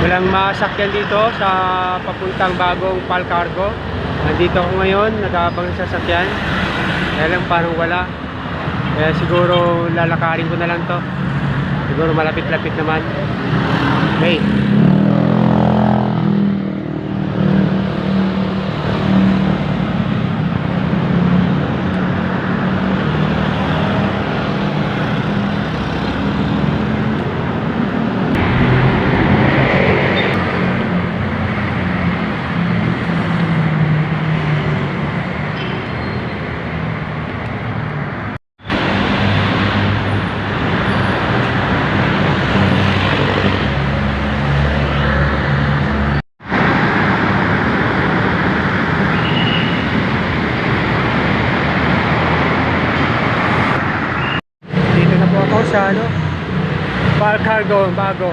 Walang masakyan dito sa papuntang bagong Palcargo. Nandito ako ngayon, nag-aabang ng sasakyan. Kaya lang parang wala. Kaya siguro lalakarin ko na lang to. Siguro malapit-lapit naman. Okay. Dito na po ako sa Palcargo bago.